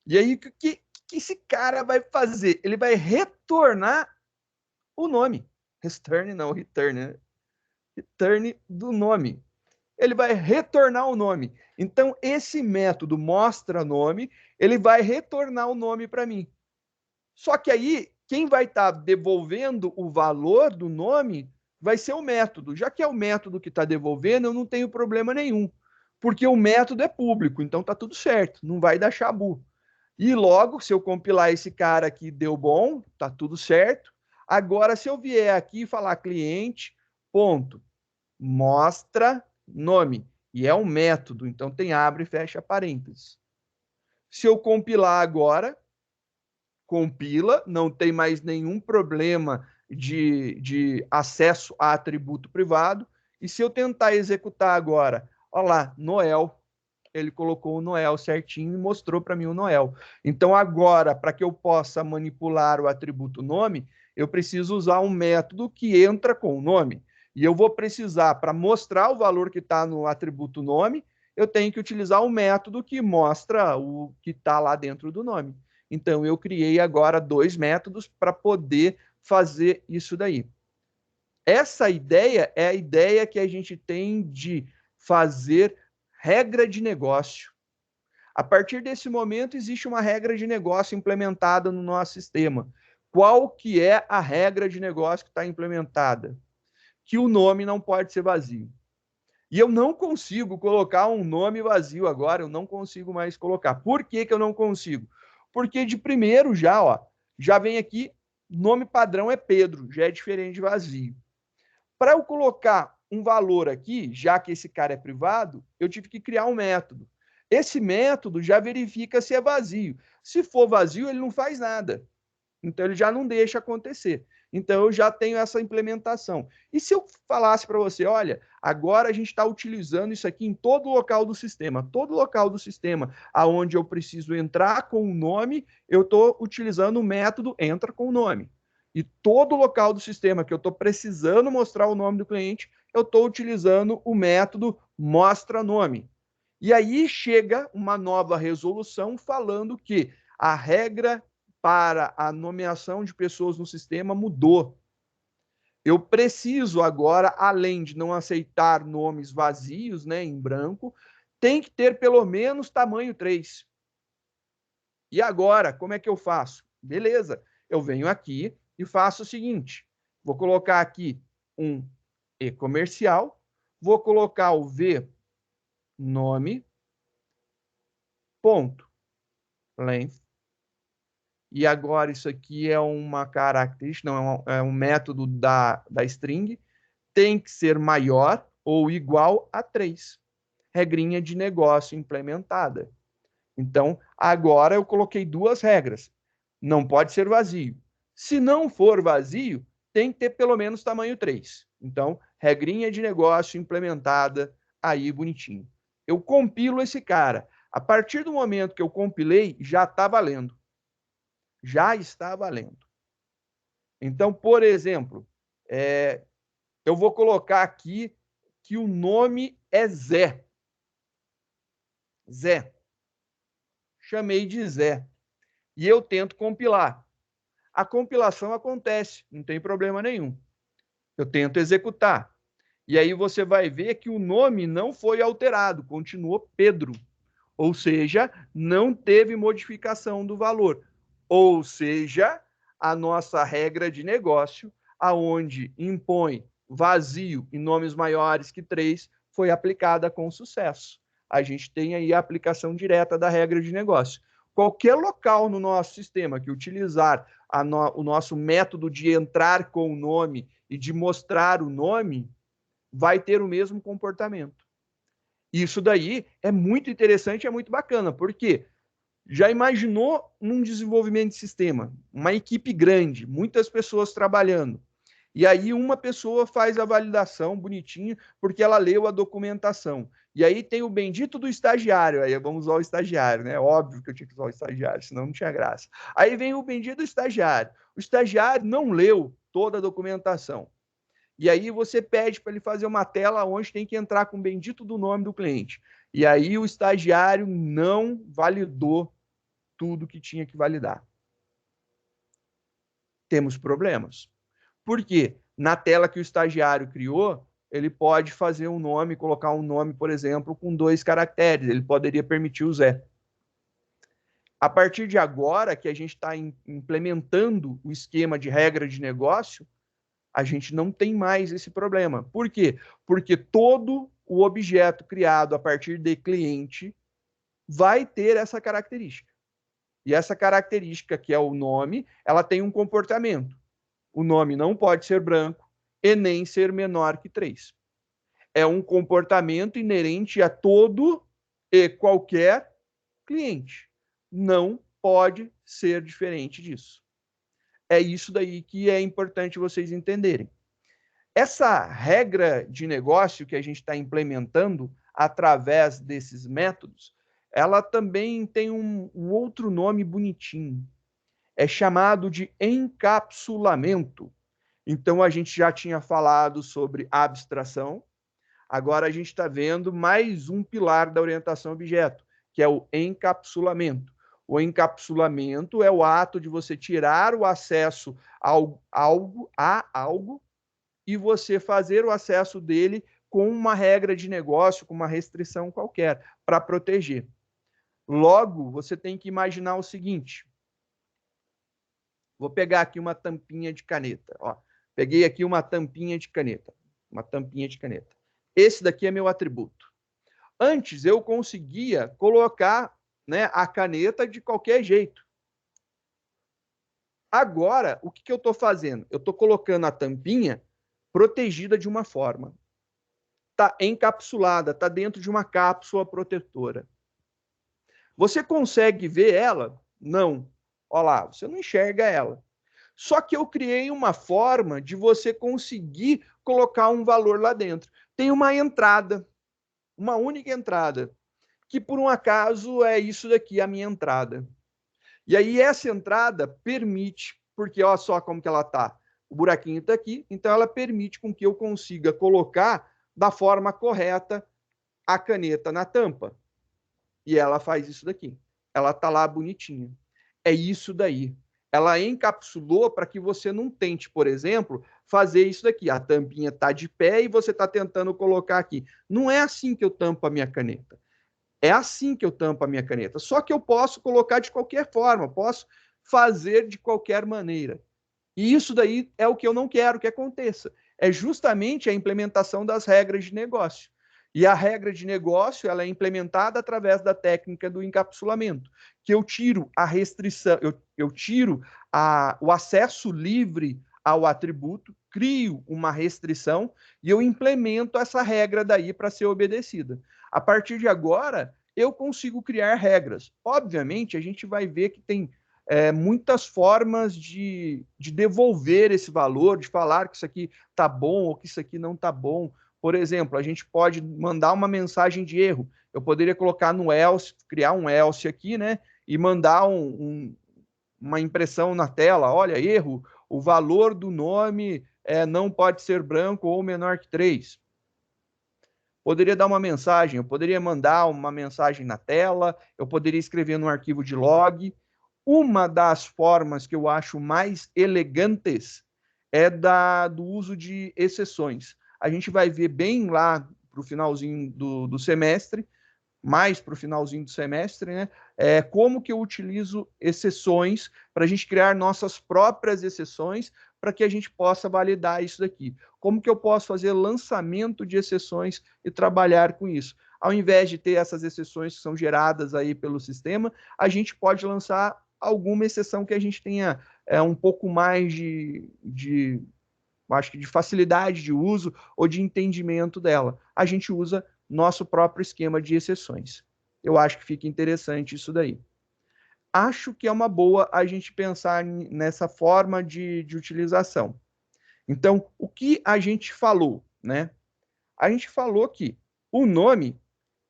E aí, o que esse cara vai fazer? Ele vai retornar o nome. Return, não, return, né? Return do nome. Ele vai retornar o nome. Então, esse método mostra nome, ele vai retornar o nome para mim. Só que aí, quem vai estar devolvendo o valor do nome vai ser o método. Já que é o método que está devolvendo, eu não tenho problema nenhum. Porque o método é público, então tá tudo certo, não vai dar chabu. E logo, se eu compilar esse cara aqui, deu bom, tá tudo certo. Agora, se eu vier aqui e falar cliente, ponto, mostra nome. E é um método, então tem abre e fecha parênteses. Se eu compilar agora, compila, não tem mais nenhum problema de acesso a atributo privado. E se eu tentar executar agora, olha lá, Noel, ele colocou o Noel certinho e mostrou para mim o Noel. Então, agora, para que eu possa manipular o atributo nome, eu preciso usar um método que entra com o nome. E eu vou precisar, para mostrar o valor que está no atributo nome, eu tenho que utilizar um método que mostra o que está lá dentro do nome. Então, eu criei agora 2 métodos para poder fazer isso daí. Essa ideia é a ideia que a gente tem de fazer regra de negócio. A partir desse momento, existe uma regra de negócio implementada no nosso sistema. Qual que é a regra de negócio que está implementada? Que o nome não pode ser vazio. E eu não consigo colocar um nome vazio agora, eu não consigo mais colocar. Por que eu não consigo? Porque de primeiro já vem aqui, nome padrão é Pedro, já é diferente de vazio. Para eu colocar um valor aqui, já que esse cara é privado, eu tive que criar um método. Esse método já verifica se é vazio. Se for vazio, ele não faz nada. Então, ele já não deixa acontecer. Então, eu já tenho essa implementação. E se eu falasse para você, olha, agora a gente está utilizando isso aqui em todo local do sistema. Todo local do sistema aonde eu preciso entrar com o nome, eu estou utilizando o método entra com o nome. E todo local do sistema que eu estou precisando mostrar o nome do cliente, eu estou utilizando o método mostra nome. E aí chega uma nova resolução falando que a regra para a nomeação de pessoas no sistema mudou. Eu preciso agora, além de não aceitar nomes vazios, né, em branco, tem que ter pelo menos tamanho 3. E agora, como é que eu faço? Beleza, eu venho aqui e faço o seguinte, vou colocar aqui um E comercial, vou colocar o V nome, ponto, length, e agora isso aqui é uma característica, não, é um método da string, tem que ser maior ou igual a 3. Regrinha de negócio implementada. Então, agora eu coloquei duas regras. Não pode ser vazio. Se não for vazio, tem que ter pelo menos tamanho 3. Então, regrinha de negócio implementada aí bonitinho. Eu compilo esse cara. A partir do momento que eu compilei, já está valendo. Já está valendo. Então, por exemplo, eu vou colocar aqui que o nome é Zé. Zé. Chamei de Zé. E eu tento compilar. A compilação acontece, não tem problema nenhum. Eu tento executar. E aí você vai ver que o nome não foi alterado, continuou Pedro. Ou seja, não teve modificação do valor. Ou seja, a nossa regra de negócio, aonde impõe vazio e nomes maiores que 3, foi aplicada com sucesso. A gente tem aí a aplicação direta da regra de negócio. Qualquer local no nosso sistema que utilizar o nosso método de entrar com o nome e de mostrar o nome, vai ter o mesmo comportamento. Isso daí é muito interessante, é muito bacana, porque já imaginou um desenvolvimento de sistema, uma equipe grande, muitas pessoas trabalhando, e aí uma pessoa faz a validação bonitinho, porque ela leu a documentação. E aí tem o bendito do estagiário, aí vamos usar o estagiário, né? Óbvio que eu tinha que usar o estagiário, senão não tinha graça. Aí vem o bendito do estagiário. O estagiário não leu toda a documentação. E aí você pede para ele fazer uma tela onde tem que entrar com o bendito do nome do cliente. E aí o estagiário não validou tudo que tinha que validar. Temos problemas. Por quê? Na tela que o estagiário criou, ele pode fazer um nome, colocar um nome, por exemplo, com 2 caracteres. Ele poderia permitir o Zé. A partir de agora, que a gente está implementando o esquema de regra de negócio, a gente não tem mais esse problema. Por quê? Porque todo o objeto criado a partir de cliente vai ter essa característica. E essa característica, que é o nome, ela tem um comportamento. O nome não pode ser branco e nem ser menor que 3. É um comportamento inerente a todo e qualquer cliente. Não pode ser diferente disso. É isso daí que é importante vocês entenderem. Essa regra de negócio que a gente está implementando através desses métodos, ela também tem um outro nome bonitinho. É chamado de encapsulamento. Então, a gente já tinha falado sobre abstração, agora a gente está vendo mais um pilar da orientação a objeto, que é o encapsulamento. O encapsulamento é o ato de você tirar o acesso a algo e você fazer o acesso dele com uma regra de negócio, com uma restrição qualquer, para proteger. Logo, você tem que imaginar o seguinte. Vou pegar aqui uma tampinha de caneta. Ó, peguei aqui uma tampinha de caneta. Uma tampinha de caneta. Esse daqui é meu atributo. Antes, eu conseguia colocar, né, a caneta de qualquer jeito. Agora, o que eu estou fazendo? Eu estou colocando a tampinha protegida de uma forma. Está encapsulada, está dentro de uma cápsula protetora. Você consegue ver ela? Não. Olha lá, você não enxerga ela. Só que eu criei uma forma de você conseguir colocar um valor lá dentro. Tem uma entrada, uma única entrada, que por um acaso é isso daqui, a minha entrada. E aí essa entrada permite, porque olha só como que ela está. O buraquinho está aqui, então ela permite com que eu consiga colocar da forma correta a caneta na tampa. E ela faz isso daqui. Ela está lá bonitinha. É isso daí. Ela encapsulou para que você não tente, por exemplo, fazer isso daqui. A tampinha está de pé e você está tentando colocar aqui. Não é assim que eu tampo a minha caneta. É assim que eu tampo a minha caneta. Só que eu posso colocar de qualquer forma, posso fazer de qualquer maneira. E isso daí é o que eu não quero que aconteça. É justamente a implementação das regras de negócio. E a regra de negócio ela é implementada através da técnica do encapsulamento, que eu tiro a restrição, eu tiro o acesso livre ao atributo, crio uma restrição e eu implemento essa regra daí para ser obedecida. A partir de agora, eu consigo criar regras. Obviamente, a gente vai ver que tem muitas formas de devolver esse valor, de falar que isso aqui está bom ou que isso aqui não está bom. Por exemplo, a gente pode mandar uma mensagem de erro. Eu poderia colocar no else, criar um else aqui, né? E mandar uma impressão na tela. Olha, erro, o valor do nome não pode ser branco ou menor que 3. Poderia dar uma mensagem, eu poderia mandar uma mensagem na tela, eu poderia escrever no arquivo de log. Uma das formas que eu acho mais elegantes é do uso de exceções. A gente vai ver bem lá para o finalzinho do semestre, mais para o finalzinho do semestre, né? Como que eu utilizo exceções para a gente criar nossas próprias exceções para que a gente possa validar isso daqui. Como que eu posso fazer lançamento de exceções e trabalhar com isso? Ao invés de ter essas exceções que são geradas aí pelo sistema, a gente pode lançar alguma exceção que a gente tenha um pouco mais acho que de facilidade de uso ou de entendimento dela. A gente usa nosso próprio esquema de exceções. Eu acho que fica interessante isso daí. Acho que é uma boa a gente pensar nessa forma de utilização. Então, o que a gente falou, né? A gente falou que o nome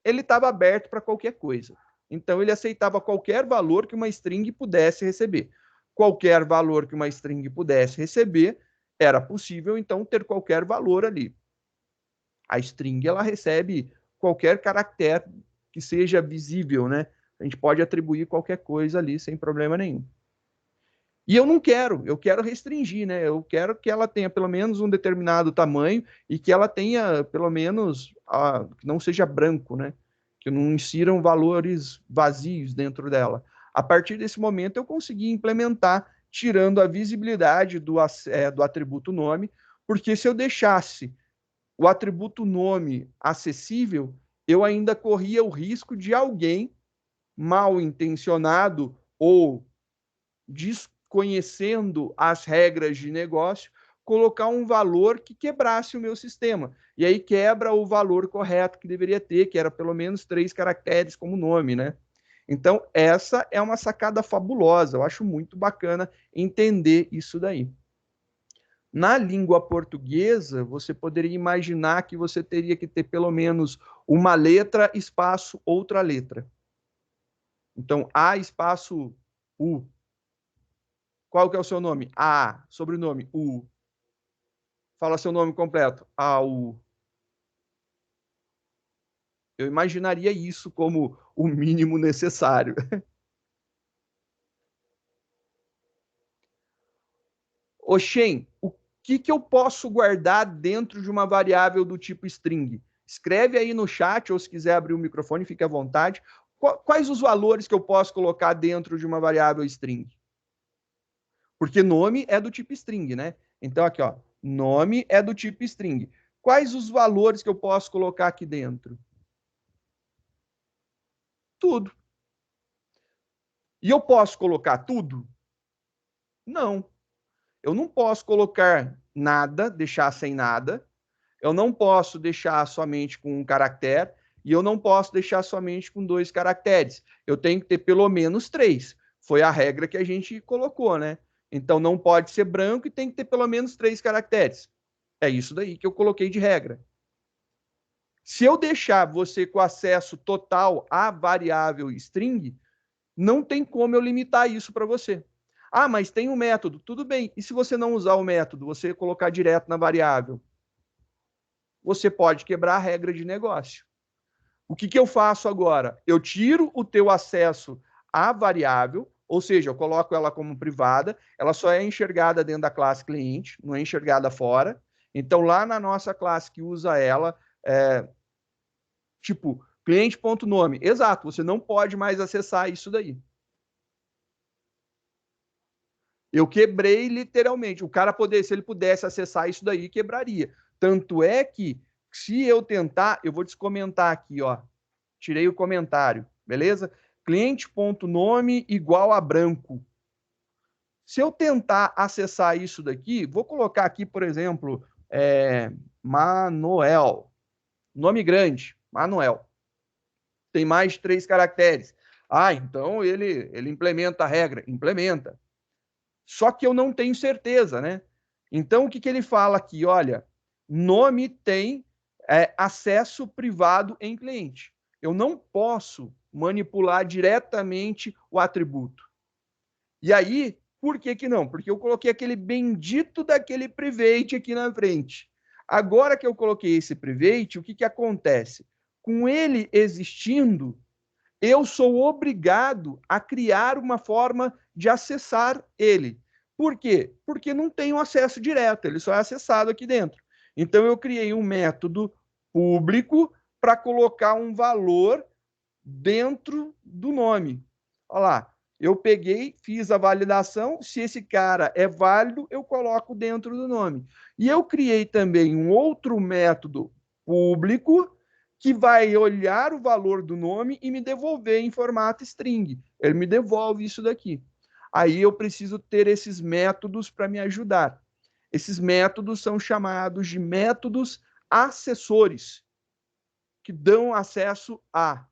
ele estava aberto para qualquer coisa. Então, ele aceitava qualquer valor que uma string pudesse receber. Qualquer valor que uma string pudesse receber, era possível, então, ter qualquer valor ali. A string, ela recebe qualquer caractere que seja visível, né? A gente pode atribuir qualquer coisa ali sem problema nenhum. E eu quero restringir, né? Eu quero que ela tenha pelo menos um determinado tamanho e que ela tenha pelo menos, que não seja branco, né? Que não insiram valores vazios dentro dela. A partir desse momento eu consegui implementar, tirando a visibilidade do atributo nome, porque se eu deixasse o atributo nome acessível, eu ainda corria o risco de alguém mal intencionado ou desconhecendo as regras de negócio, colocar um valor que quebrasse o meu sistema. E aí quebra o valor correto que deveria ter, que era pelo menos 3 caracteres como nome, né? Então, essa é uma sacada fabulosa. Eu acho muito bacana entender isso daí. Na língua portuguesa, você poderia imaginar que você teria que ter pelo menos uma letra, espaço, outra letra. Então, A, espaço, U. Qual que é o seu nome? A. Sobrenome, U. Fala seu nome completo. AU. Eu imaginaria isso como o mínimo necessário. Oxen, o que eu posso guardar dentro de uma variável do tipo string? Escreve aí no chat, ou se quiser abrir o microfone, fique à vontade. Quais os valores que eu posso colocar dentro de uma variável string? Porque nome é do tipo string, né? Então, aqui, ó, nome é do tipo string. Quais os valores que eu posso colocar aqui dentro? Tudo. E eu posso colocar tudo? Não. Eu não posso colocar nada, deixar sem nada. Eu não posso deixar somente com um caractere. E eu não posso deixar somente com 2 caracteres. Eu tenho que ter pelo menos 3. Foi a regra que a gente colocou, né? Então, não pode ser branco e tem que ter pelo menos 3 caracteres. É isso daí que eu coloquei de regra. Se eu deixar você com acesso total à variável string, não tem como eu limitar isso para você. Ah, mas tem um método. Tudo bem. E se você não usar o método, você colocar direto na variável? Você pode quebrar a regra de negócio. O que eu faço agora? Eu tiro o teu acesso à variável, ou seja, eu coloco ela como privada, ela só é enxergada dentro da classe cliente, não é enxergada fora. Então, lá na nossa classe que usa ela, tipo, cliente.nome, exato, você não pode mais acessar isso daí. Eu quebrei literalmente. O cara se ele pudesse acessar isso daí, quebraria. Tanto é que, se eu tentar, eu vou descomentar aqui, ó. Tirei o comentário, beleza? Cliente.nome igual a branco. Se eu tentar acessar isso daqui, vou colocar aqui, por exemplo, Manuel. Nome grande, Manuel. Tem mais de 3 caracteres. Ah, então ele implementa a regra. Implementa. Só que eu não tenho certeza, né? Então, o que ele fala aqui? Olha, nome tem acesso privado em cliente. Eu não posso manipular diretamente o atributo. E aí, por que não? Porque eu coloquei aquele bendito daquele private aqui na frente. Agora que eu coloquei esse private, o que acontece? Com ele existindo, eu sou obrigado a criar uma forma de acessar ele. Por quê? Porque não tem um acesso direto, ele só é acessado aqui dentro. Então, eu criei um método público para colocar um valor dentro do nome. Olha lá, eu peguei, fiz a validação, se esse cara é válido, eu coloco dentro do nome. E eu criei também um outro método público que vai olhar o valor do nome e me devolver em formato string. Ele me devolve isso daqui. Aí eu preciso ter esses métodos para me ajudar. Esses métodos são chamados de métodos acessores, que dão acesso a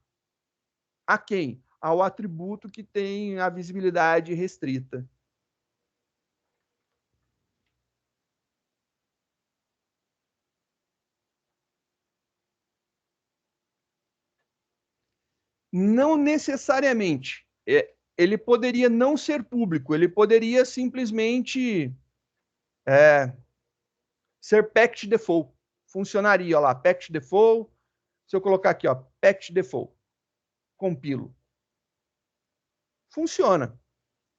quem? Ao atributo que tem a visibilidade restrita. Não necessariamente. Ele poderia não ser público, ele poderia simplesmente ser packed default. Funcionaria, ó lá, packed default. Se eu colocar aqui, ó, packed default, compilo. Funciona.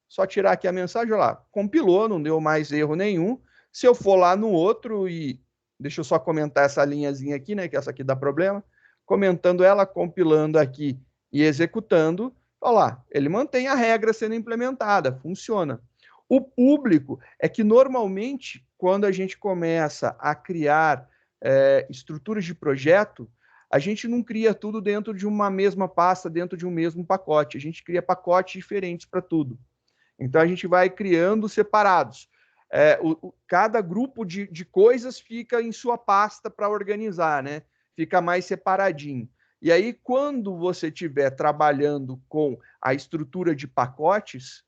Só tirar aqui a mensagem, ó lá, compilou, não deu mais erro nenhum. Se eu for lá no outro e deixa eu só comentar essa linhazinha aqui, né, que essa aqui dá problema. Comentando ela, compilando aqui e executando, olha lá, ele mantém a regra sendo implementada, funciona. O público é que normalmente, quando a gente começa a criar estruturas de projeto, a gente não cria tudo dentro de uma mesma pasta, dentro de um mesmo pacote. A gente cria pacotes diferentes para tudo. Então, a gente vai criando separados. Cada grupo de coisas fica em sua pasta para organizar, né? Fica mais separadinho. E aí, quando você estiver trabalhando com a estrutura de pacotes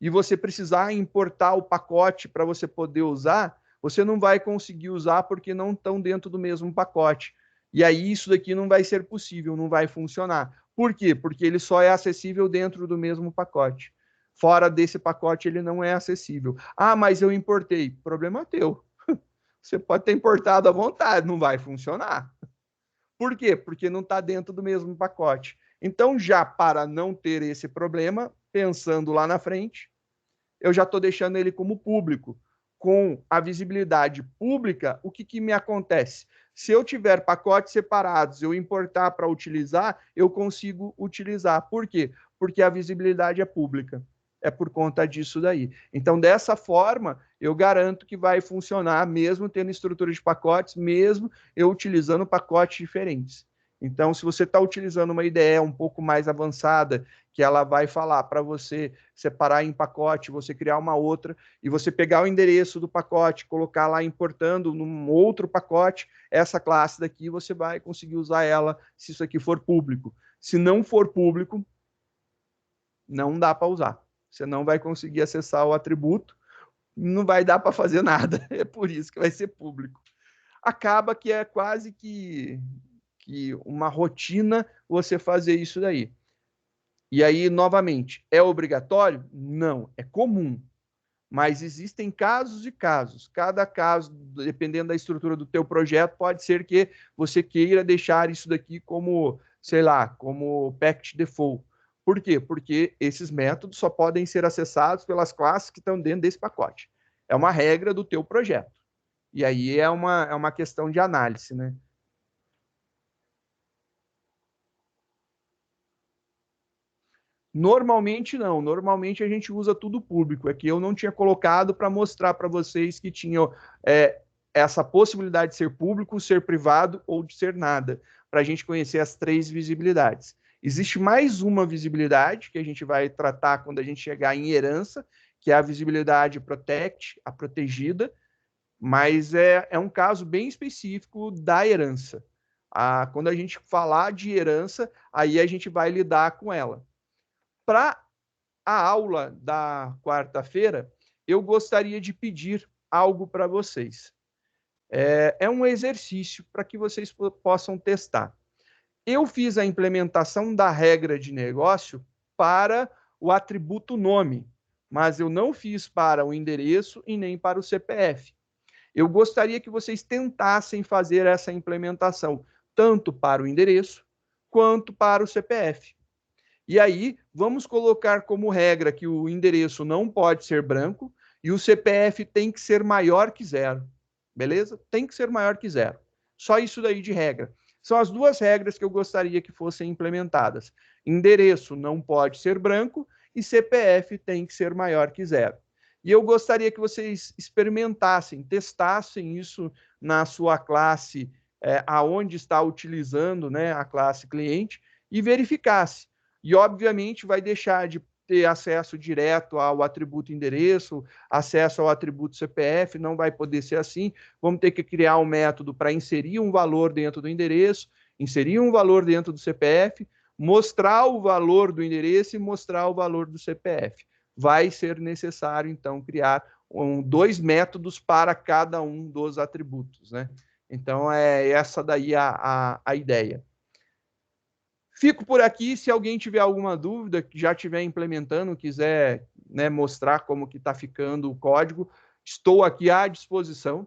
e você precisar importar o pacote para você poder usar, você não vai conseguir usar porque não estão dentro do mesmo pacote. E aí, isso daqui não vai ser possível, não vai funcionar. Por quê? Porque ele só é acessível dentro do mesmo pacote. Fora desse pacote, ele não é acessível. Ah, mas eu importei. Problema teu. Você pode ter importado à vontade, não vai funcionar. Por quê? Porque não está dentro do mesmo pacote. Então, já para não ter esse problema, pensando lá na frente, eu já estou deixando ele como público. Com a visibilidade pública, o que me acontece? Se eu tiver pacotes separados, eu importar para utilizar, eu consigo utilizar. Por quê? Porque a visibilidade é pública. É por conta disso daí. Então, dessa forma, eu garanto que vai funcionar, mesmo tendo estrutura de pacotes, mesmo eu utilizando pacotes diferentes. Então, se você está utilizando uma IDE um pouco mais avançada, que ela vai falar para você separar em pacote, você criar uma outra, e você pegar o endereço do pacote, colocar lá importando num outro pacote, essa classe daqui, você vai conseguir usar ela se isso aqui for público. Se não for público, não dá para usar. Você não vai conseguir acessar o atributo, não vai dar para fazer nada. É por isso que vai ser público. Acaba que é quase que uma rotina você fazer isso daí. E aí, novamente, é obrigatório? Não, é comum. Mas existem casos e casos. Cada caso, dependendo da estrutura do teu projeto, pode ser que você queira deixar isso daqui como, sei lá, como package default. Por quê? Porque esses métodos só podem ser acessados pelas classes que estão dentro desse pacote. É uma regra do teu projeto. E aí é uma questão de análise, né? Normalmente não, normalmente a gente usa tudo público. É que eu não tinha colocado para mostrar para vocês que tinham essa possibilidade de ser público, ser privado ou de ser nada, para a gente conhecer as 3 visibilidades. Existe mais uma visibilidade que a gente vai tratar quando a gente chegar em herança, que é a visibilidade protect, a protegida, mas é um caso bem específico da herança. Quando a gente falar de herança, aí a gente vai lidar com ela. Para a aula da quarta-feira, eu gostaria de pedir algo para vocês. É um exercício para que vocês possam testar. Eu fiz a implementação da regra de negócio para o atributo nome, mas eu não fiz para o endereço e nem para o CPF. Eu gostaria que vocês tentassem fazer essa implementação, tanto para o endereço quanto para o CPF. E aí, vamos colocar como regra que o endereço não pode ser branco e o CPF tem que ser maior que 0. Beleza? Tem que ser maior que 0. Só isso daí de regra. São as 2 regras que eu gostaria que fossem implementadas. Endereço não pode ser branco e CPF tem que ser maior que 0. E eu gostaria que vocês experimentassem, testassem isso na sua classe, aonde está utilizando, né, a classe cliente, e verificasse. E, obviamente, vai deixar de ter acesso direto ao atributo endereço, acesso ao atributo CPF, não vai poder ser assim. Vamos ter que criar um método para inserir um valor dentro do endereço, inserir um valor dentro do CPF, mostrar o valor do endereço e mostrar o valor do CPF. Vai ser necessário, então, criar 2 métodos para cada um dos atributos, né? Então, é essa daí a ideia. Fico por aqui, se alguém tiver alguma dúvida, que já estiver implementando, quiser, né, mostrar como que está ficando o código, estou aqui à disposição.